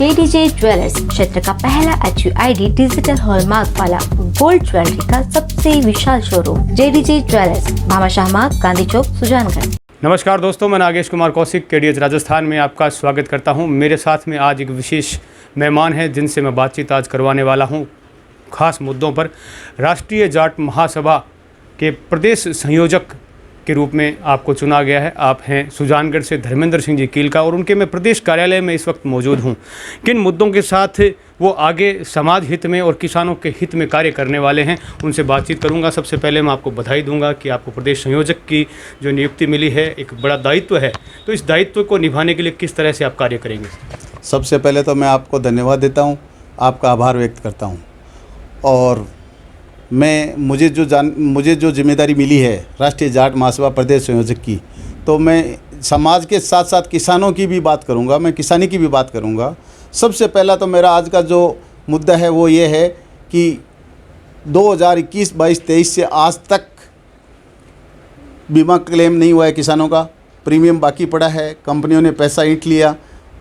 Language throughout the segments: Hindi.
JDJ ज्वेलर्स क्षेत्र का पहला HUID डिजिटल हॉलमार्क वाला गोल्ड ज्वेलरी का सबसे विशाल शोरूम JDJ ज्वेलर्स, भामाशाह मार्ग, गांधी चौक, सुजानगढ़। नमस्कार दोस्तों, मैं नागेश कुमार कौशिक KDH राजस्थान में आपका स्वागत करता हूं। मेरे साथ में आज एक विशेष मेहमान हैं जिनसे मैं बातचीत आज करवाने वाला हूं खास मुद्दों पर। राष्ट्रीय जाट महासभा के प्रदेश संयोजक के रूप में आपको चुना गया है। आप हैं सुजानगढ़ से धर्मेंद्र सिंह जी कीलका और उनके मैं प्रदेश कार्यालय में इस वक्त मौजूद हूं। किन मुद्दों के साथ वो आगे समाज हित में और किसानों के हित में कार्य करने वाले हैं, उनसे बातचीत करूंगा। सबसे पहले मैं आपको बधाई दूंगा कि आपको प्रदेश संयोजक की जो नियुक्ति मिली है, एक बड़ा दायित्व है। तो इस दायित्व को निभाने के लिए किस तरह से आप कार्य करेंगे? सबसे पहले तो मैं आपको धन्यवाद देता हूं, आपका आभार व्यक्त करता हूं। और मुझे जो जिम्मेदारी मिली है राष्ट्रीय जाट महासभा प्रदेश संयोजक की, तो मैं समाज के साथ साथ किसानों की भी बात करूंगा, मैं किसानी की भी बात करूंगा। सबसे पहला तो मेरा आज का जो मुद्दा है वो ये है कि 2021, 22, 23 से आज तक बीमा क्लेम नहीं हुआ है किसानों का। प्रीमियम बाकी पड़ा है, कंपनियों ने पैसा ईंट लिया,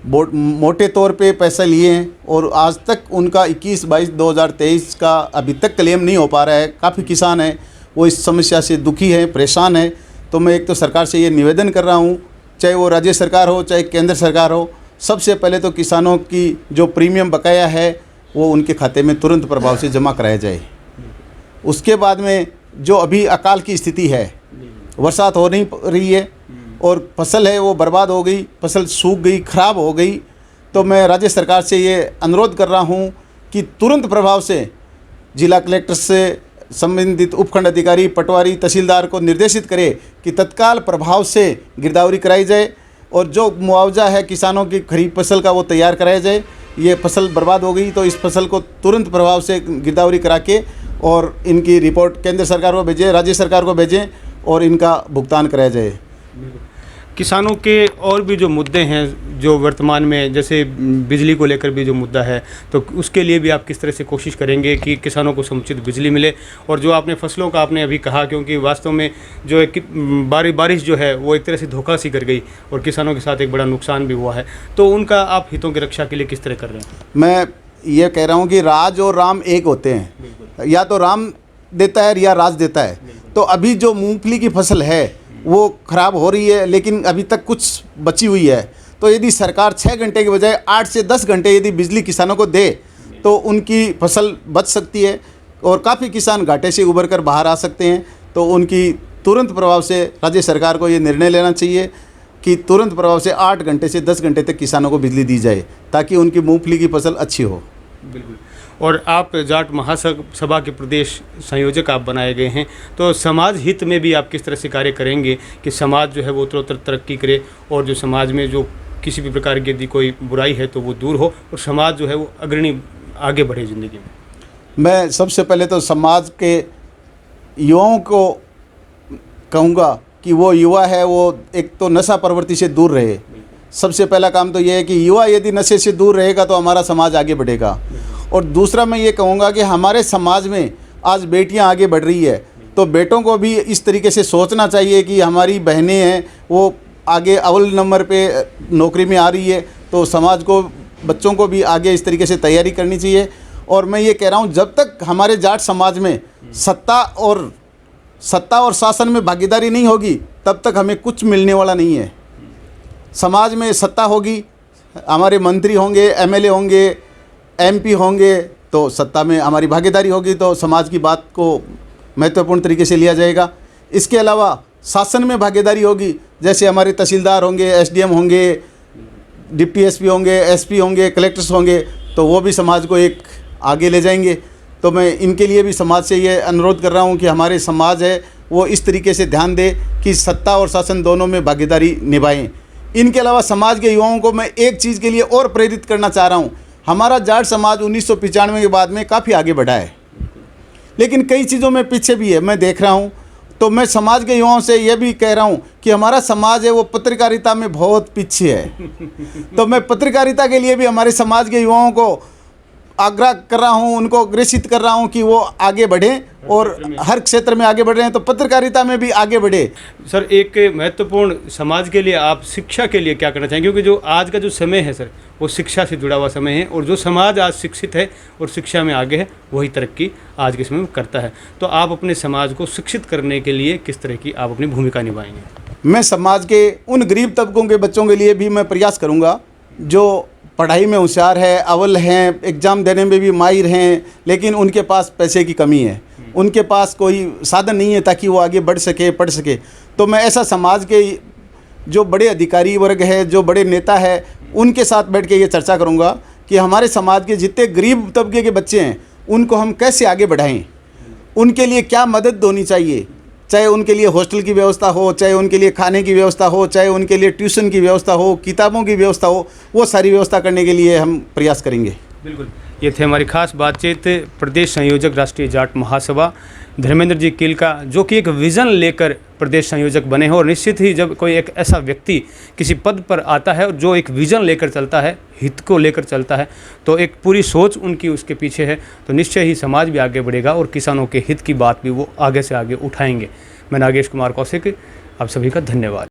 मोटे तौर पे पैसा लिए हैं और आज तक उनका 21, 22, 2023 का अभी तक क्लेम नहीं हो पा रहा है। काफ़ी किसान हैं वो इस समस्या से दुखी हैं, परेशान हैं। तो मैं एक तो सरकार से ये निवेदन कर रहा हूँ, चाहे वो राज्य सरकार हो चाहे केंद्र सरकार हो, सबसे पहले तो किसानों की जो प्रीमियम बकाया है वो उनके खाते में तुरंत प्रभाव से जमा कराया जाए। उसके बाद में जो अभी अकाल की स्थिति है, बरसात हो नहीं रही है और फसल है वो बर्बाद हो गई, फसल सूख गई, ख़राब हो गई। तो मैं राज्य सरकार से ये अनुरोध कर रहा हूँ कि तुरंत प्रभाव से जिला कलेक्टर से संबंधित उपखंड अधिकारी, पटवारी, तहसीलदार को निर्देशित करे कि तत्काल प्रभाव से गिरदावरी कराई जाए और जो मुआवजा है किसानों की खरीफ फसल का वो तैयार कराया जाए। ये फसल बर्बाद हो गई तो इस फसल को तुरंत प्रभाव से गिरदावरी करा के और इनकी रिपोर्ट केंद्र सरकार को भेजें, राज्य सरकार को भेजें और इनका भुगतान कराया जाए। किसानों के और भी जो मुद्दे हैं जो वर्तमान में, जैसे बिजली को लेकर भी जो मुद्दा है, तो उसके लिए भी आप किस तरह से कोशिश करेंगे कि किसानों को समुचित बिजली मिले? और जो आपने फसलों का आपने अभी कहा, क्योंकि वास्तव में जो है बारिश जो है वो एक तरह से धोखा सी कर गई और किसानों के साथ एक बड़ा नुकसान भी हुआ है, तो उनका आप हितों की रक्षा के लिए किस तरह कर रहे हैं? मैं ये कह रहा हूँ कि राज और राम एक होते हैं, या तो राम देता है या राज देता है। तो अभी जो मूँगफली की फसल है वो ख़राब हो रही है, लेकिन अभी तक कुछ बची हुई है। तो यदि सरकार 6 घंटे के बजाय 8 से 10 घंटे यदि बिजली किसानों को दे तो उनकी फसल बच सकती है और काफ़ी किसान घाटे से उभर कर बाहर आ सकते हैं। तो उनकी तुरंत प्रभाव से राज्य सरकार को ये निर्णय लेना चाहिए कि तुरंत प्रभाव से 8 घंटे से 10 घंटे तक किसानों को बिजली दी जाए ताकि उनकी मूँगफली की फसल अच्छी हो। बिल्कुल। और आप जाट महासभा के प्रदेश संयोजक आप बनाए गए हैं, तो समाज हित में भी आप किस तरह से कार्य करेंगे कि समाज जो है वो उत्तरोत्तर तरक्की करे और जो समाज में जो किसी भी प्रकार की यदि कोई बुराई है तो वो दूर हो और समाज जो है वो अग्रणी आगे बढ़े ज़िंदगी में? मैं सबसे पहले तो समाज के युवाओं को कहूँगा कि वो युवा है वो एक तो नशा प्रवृत्ति से दूर रहे। सबसे पहला काम तो ये है कि युवा यदि नशे से दूर रहेगा तो हमारा समाज आगे बढ़ेगा। और दूसरा मैं ये कहूँगा कि हमारे समाज में आज बेटियां आगे बढ़ रही है, तो बेटों को भी इस तरीके से सोचना चाहिए कि हमारी बहनें हैं वो आगे अव्वल नंबर पे नौकरी में आ रही है, तो समाज को, बच्चों को भी आगे इस तरीके से तैयारी करनी चाहिए। और मैं ये कह रहा हूँ, जब तक हमारे जाट समाज में सत्ता और शासन में भागीदारी नहीं होगी तब तक हमें कुछ मिलने वाला नहीं है। समाज में सत्ता होगी, हमारे मंत्री होंगे, MLA होंगे, MP होंगे, तो सत्ता में हमारी भागीदारी होगी तो समाज की बात को महत्वपूर्ण तरीके से लिया जाएगा। इसके अलावा शासन में भागीदारी होगी, जैसे हमारे तहसीलदार होंगे, SDM होंगे, डिप्टी SP होंगे, SP होंगे, कलेक्टर्स होंगे, तो वो भी समाज को एक आगे ले जाएंगे। तो मैं इनके लिए भी समाज से ये अनुरोध कर रहा हूँ कि हमारे समाज है वो इस तरीके से ध्यान दे कि सत्ता और शासन दोनों में भागीदारी निभाएं। इनके अलावा समाज के युवाओं को मैं एक चीज़ के लिए और प्रेरित करना चाह रहा हूँ। हमारा जाट समाज 1995 के बाद में काफ़ी आगे बढ़ा है, लेकिन कई चीज़ों में पीछे भी है, मैं देख रहा हूँ। तो मैं समाज के युवाओं से यह भी कह रहा हूँ कि हमारा समाज है वो पत्रकारिता में बहुत पीछे है। तो मैं पत्रकारिता के लिए भी हमारे समाज के युवाओं को आग्रह कर रहा हूँ, उनको अग्रेसित कर रहा हूँ कि वो आगे बढ़ें और हर क्षेत्र में आगे बढ़ रहे हैं तो पत्रकारिता में भी आगे बढ़े। सर, एक महत्वपूर्ण समाज के लिए आप शिक्षा के लिए क्या करना चाहेंगे? क्योंकि जो आज का जो समय है सर, वो शिक्षा से जुड़ा हुआ समय है, और जो समाज आज शिक्षित है और शिक्षा में आगे है वही तरक्की आज के समय में करता है। तो आप अपने समाज को शिक्षित करने के लिए किस तरह की आप अपनी भूमिका निभाएंगे? मैं समाज के उन गरीब तबकों के बच्चों के लिए भी मैं प्रयास करूँगा जो पढ़ाई में होशियार है, अव्वल हैं, एग्ज़ाम देने में भी माहिर हैं, लेकिन उनके पास पैसे की कमी है, उनके पास कोई साधन नहीं है ताकि वो आगे बढ़ सके, पढ़ सके। तो मैं ऐसा समाज के जो बड़े अधिकारी वर्ग है, जो बड़े नेता है, उनके साथ बैठ के ये चर्चा करूँगा कि हमारे समाज के जितने गरीब तबके के बच्चे हैं उनको हम कैसे आगे बढ़ाएं, उनके लिए क्या मदद होनी चाहिए, चाहे उनके लिए हॉस्टल की व्यवस्था हो, चाहे उनके लिए खाने की व्यवस्था हो, चाहे उनके लिए ट्यूशन की व्यवस्था हो, किताबों की व्यवस्था हो, वो सारी व्यवस्था करने के लिए हम प्रयास करेंगे। बिल्कुल, ये थे हमारी खास बातचीत प्रदेश संयोजक राष्ट्रीय जाट महासभा धर्मेंद्र जी कील का, जो कि एक विज़न लेकर प्रदेश संयोजक बने हैं। और निश्चित ही जब कोई एक ऐसा व्यक्ति किसी पद पर आता है और जो एक विज़न लेकर चलता है, हित को लेकर चलता है, तो एक पूरी सोच उनकी उसके पीछे है, तो निश्चय ही समाज भी आगे बढ़ेगा और किसानों के हित की बात भी वो आगे से आगे उठाएंगे। मैं नागेश कुमार कौशिक, आप सभी का धन्यवाद।